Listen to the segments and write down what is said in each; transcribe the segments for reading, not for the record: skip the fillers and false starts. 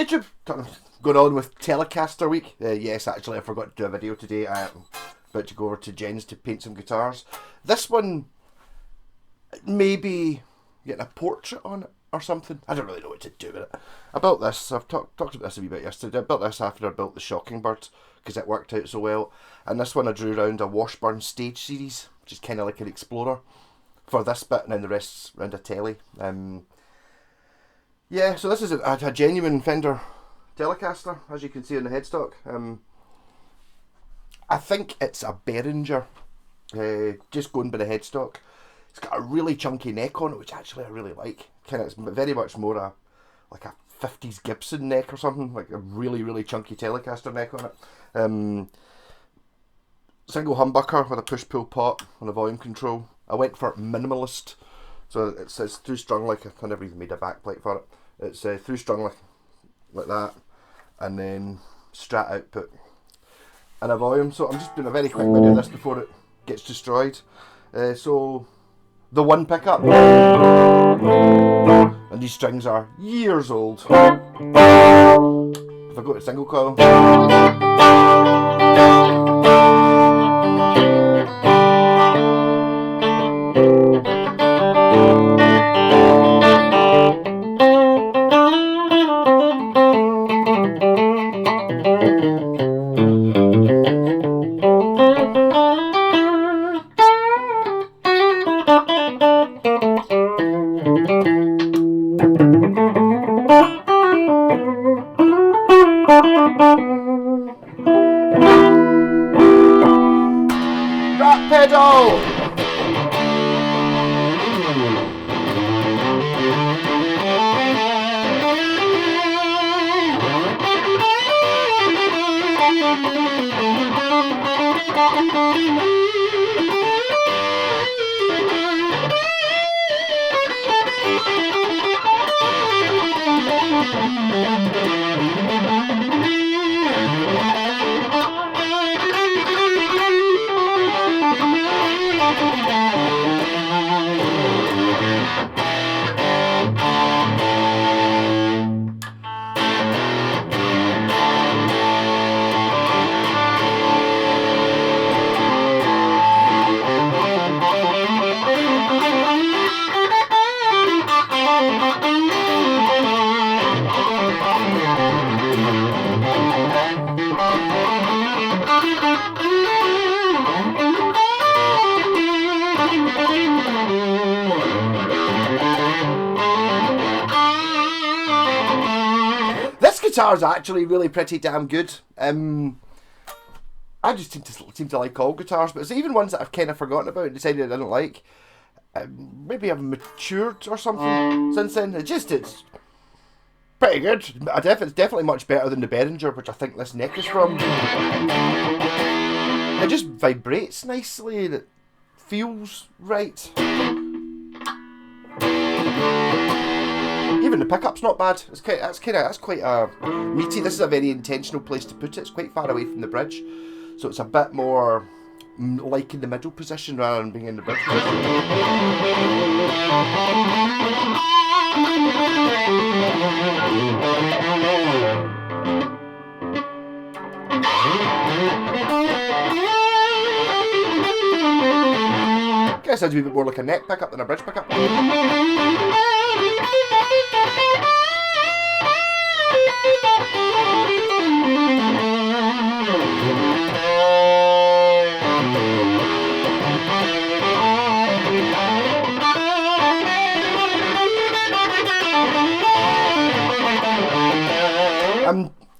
YouTube, going on with Telecaster week. Yes, actually I forgot to do a video today. I'm about to go over to Jen's to paint some guitars. This one, maybe getting a portrait on it or something. I don't really know what to do with it. I built this, I've talked about this a wee bit yesterday. I built this after I built the Shockingbird because it worked out so well. And this one I drew around a Washburn stage series, which is kind of like an Explorer for this bit, and then the rest's around a telly. Yeah, so this is a genuine Fender Telecaster, as you can see on the headstock. I think it's a Behringer, just going by the headstock. It's got a really chunky neck on it, which actually I really like. It's very much more like a 50s Gibson neck or something, like a really, really chunky Telecaster neck on it. Single humbucker with a push-pull pot and a volume control. I went for minimalist, so it's through strung like I never even made a backplate for it. It's through strung like that, and then Strat output and a volume. So I'm just doing a very quick video of this before it gets destroyed. So the one pickup, and these strings are years old. If I go to single coil, rat pedal. This guitar is actually really pretty damn good. I just seem to like all guitars, but it's even ones that I've kind of forgotten about and decided I didn't like. Maybe I've matured or something since then. It's pretty good. It's definitely much better than the Behringer, which I think this neck is from. It just vibrates nicely and it feels right. Even the pickup's not bad. That's quite meaty. This is a very intentional place to put it. It's quite far away from the bridge, so it's a bit more like in the middle position rather than being in the bridge position. Guess sounds a wee bit more like a neck pickup than a bridge pickup.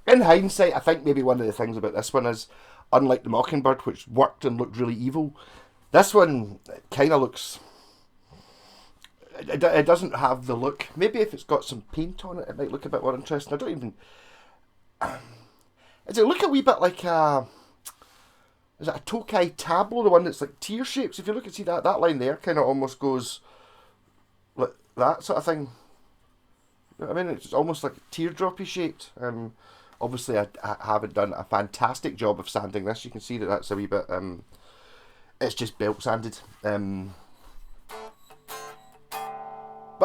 In hindsight, I think maybe one of the things about this one is, unlike the Mockingbird, which worked and looked really evil, this one kind of looks... It doesn't have the look. Maybe if it's got some paint on it, it might look a bit more interesting. I don't even... Does it look a wee bit like a... Is it a Tokai Tableau, the one that's like tear shapes? If you look and see that line there, kind of almost goes like that sort of thing. You know what I mean? It's almost like teardroppy shaped. Obviously, I haven't done a fantastic job of sanding this. You can see that that's a wee bit... it's just belt sanded. But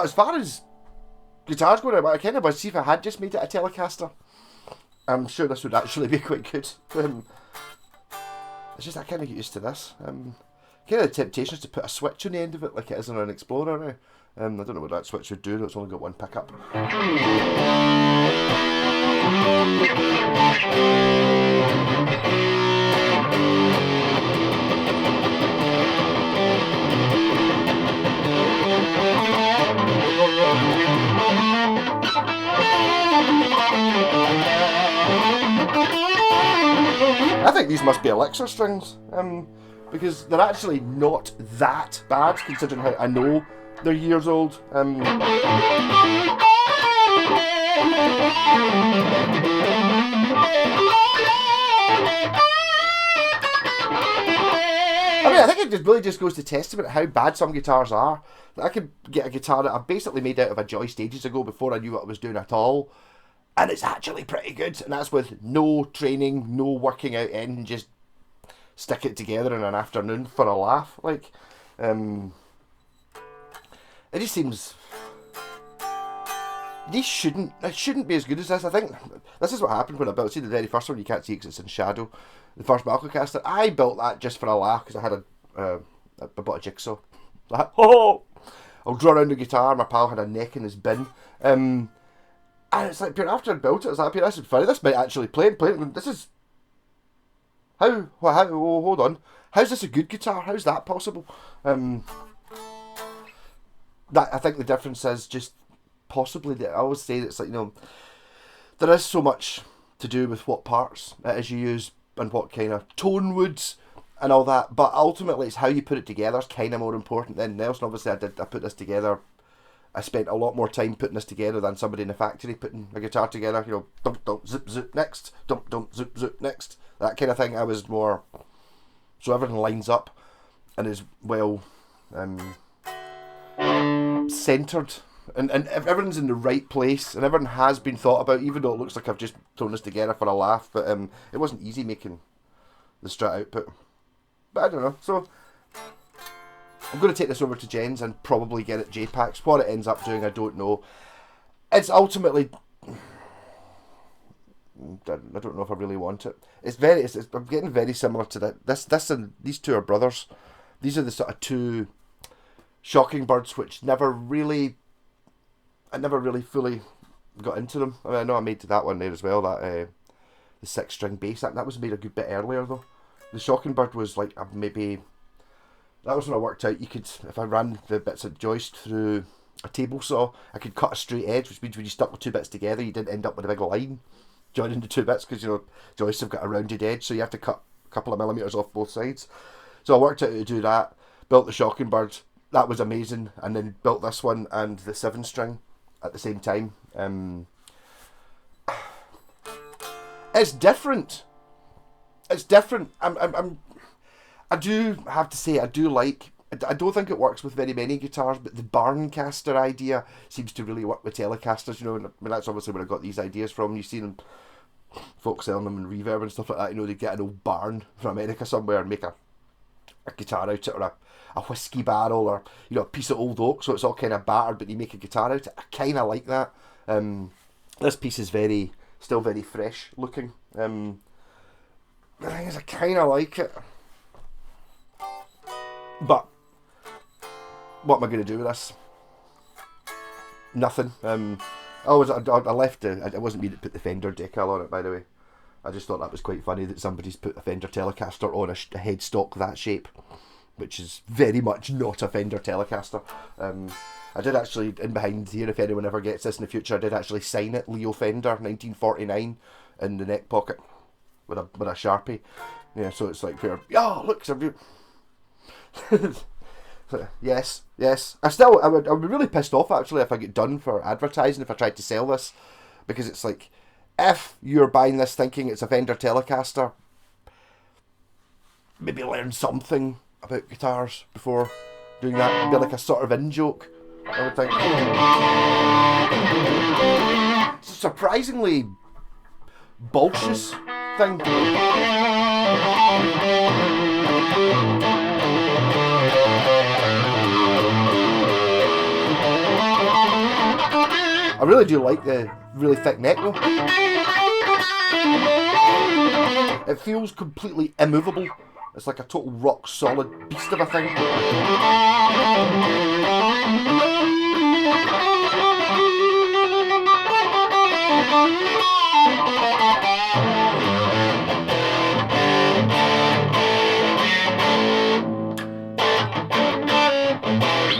as far as guitars going, but I kind of want to see if I had just made it a Telecaster. I'm sure this would actually be quite good. It's just I kind of get used to this. Kind of the temptation is to put a switch on the end of it like it is on an Explorer now. I don't know what that switch would do, it's only got one pickup. I think these must be Elixir strings, because they're actually not that bad considering how I know they're years old. I mean, I think it really just goes to testament how bad some guitars are. I could get a guitar that I basically made out of a joist ages ago before I knew what I was doing at all, and it's actually pretty good, and that's with no training, no working out anything, just stick it together in an afternoon for a laugh. Like, it just seems it shouldn't be as good as this. I think this is what happened when I built. See the very first one, you can't see because it's in shadow. The first malkocaster, I built that just for a laugh because I had I bought a jigsaw. I'll draw around the guitar. My pal had a neck in his bin. And it's like, after I built it, I was like, this is funny. This might actually play. This is how? Oh, hold on. How's this a good guitar? How's that possible? That I think the difference is just possibly that I always say that it's like, there is so much to do with what parts it is you use and what kind of tone woods and all that, but ultimately it's how you put it together is kind of more important than anything else. And obviously I put this together. I spent a lot more time putting this together than somebody in the factory putting a guitar together. Dump dump zip zip next, dump dump zip zip next, that kind of thing. I was more so everything lines up and is well centered, and everything's in the right place, and everything has been thought about, even though it looks like I've just thrown this together for a laugh. But it wasn't easy making the Strat output. But I don't know. So I'm going to take this over to Jen's and probably get it JPACs. What it ends up doing, I don't know. It's ultimately, I don't know if I really want it. I'm getting very similar to that. This and these two are brothers. These are the sort of two Shocking Birds which I never really fully got into them. I mean, I know I made that one there as well. That the 6-string bass. That was made a good bit earlier though. The Shocking Bird was like maybe. That was when I worked out you could, if I ran the bits of joist through a table saw, I could cut a straight edge, which means when you stuck the two bits together, you didn't end up with a big line joining the two bits, because joists have got a rounded edge, so you have to cut a couple of millimetres off both sides. So I worked out how to do that, built the Shocking Bird, that was amazing, and then built this one and the 7-string at the same time. It's different. It's different. I do have to say, I don't think it works with very many guitars, but the barncaster idea seems to really work with Telecasters, and I mean, that's obviously where I got these ideas from. You've seen folks selling them in Reverb and stuff like that, they get an old barn from America somewhere and make a guitar out of it, or a whiskey barrel, or a piece of old oak, so it's all kind of battered, but you make a guitar out of it. I kind of like that. This piece is still very fresh looking. The thing is, I kind of like it. But what am I going to do with this? Nothing. I left I wasn't meaning to put the Fender decal on it, by the way. I just thought that was quite funny that somebody's put a Fender Telecaster on a headstock that shape, which is very much not a Fender Telecaster. I did actually, in behind here, if anyone ever gets this in the future, I did actually sign it, Leo Fender, 1949, in the neck pocket with a Sharpie. Yeah, so it's like, look, yes. I would be really pissed off actually if I get done for advertising if I tried to sell this, because it's like, if you're buying this thinking it's a Fender Telecaster, maybe learn something about guitars before doing that. It'd be like a sort of in-joke, I would think. It's a surprisingly bulbous thing. I really do like the really thick neck though. It feels completely immovable. It's like a total rock solid beast of a thing.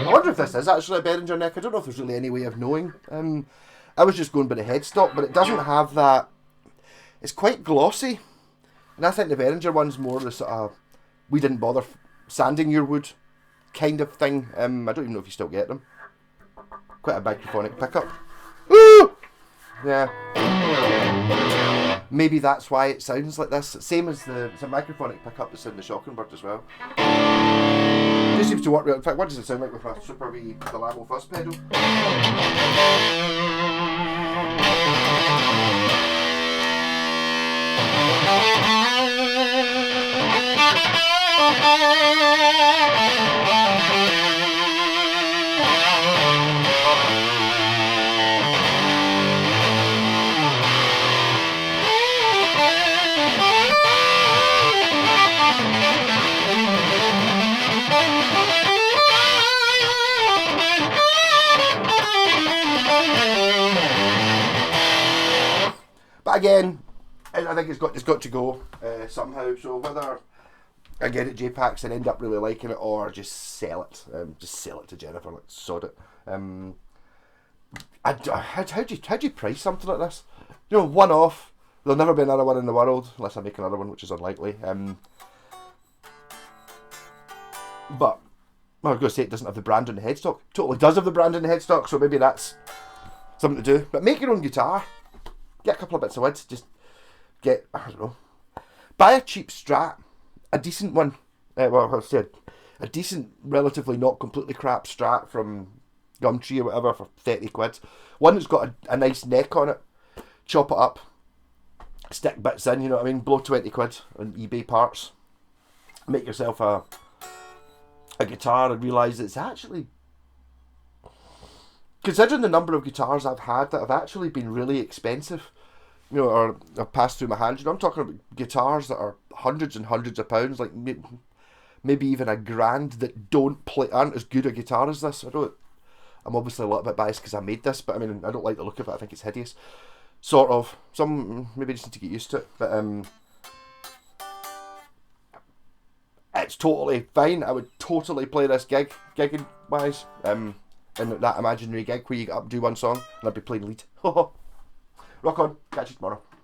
I wonder if this is actually a Behringer neck. I don't know if there's really any way of knowing. I was just going by the headstock, but it doesn't have that. It's quite glossy, and I think the Behringer one's more the sort of we didn't bother sanding your wood kind of thing. I don't even know if you still get them. Quite a microphonic pickup. Ooh! Yeah. Maybe that's why it sounds like this. Same as it's a microphonic pickup that's in the Shockingbird as well. It just seems to work well. In fact, what does it sound like with a super wee Delamo fuzz pedal? But again, I think it's got to go somehow. So whether I get it JPACs and end up really liking it, or just sell it to Jennifer, like sod it. How do you price something like this? You know, one off. There'll never be another one in the world unless I make another one, which is unlikely. But well, I was going to say it doesn't have the brand on the headstock. Totally does have the brand on the headstock, so maybe that's something to do. But make your own guitar. Get a couple of bits of wood. Just get, I don't know, buy a cheap Strat, a decent one. Well, I said a decent, relatively not completely crap Strat from Gumtree or whatever for 30 quid. One that's got a nice neck on it. Chop it up, stick bits in. You know what I mean? Blow 20 quid on eBay parts. Make yourself a guitar and realise it's actually, considering the number of guitars I've had that have actually been really expensive, you know, or have passed through my hands. You know, I'm talking about guitars that are hundreds and hundreds of pounds, like maybe even $1,000, that aren't as good a guitar as this. I'm obviously a little bit biased because I made this, but I mean, I don't like the look of it. I think it's hideous. Sort of. Some maybe just need to get used to it, but it's totally fine. I would totally play this gigging wise. In that imaginary gig where you get up and do one song and I'd be playing lead. Rock on. Catch you tomorrow.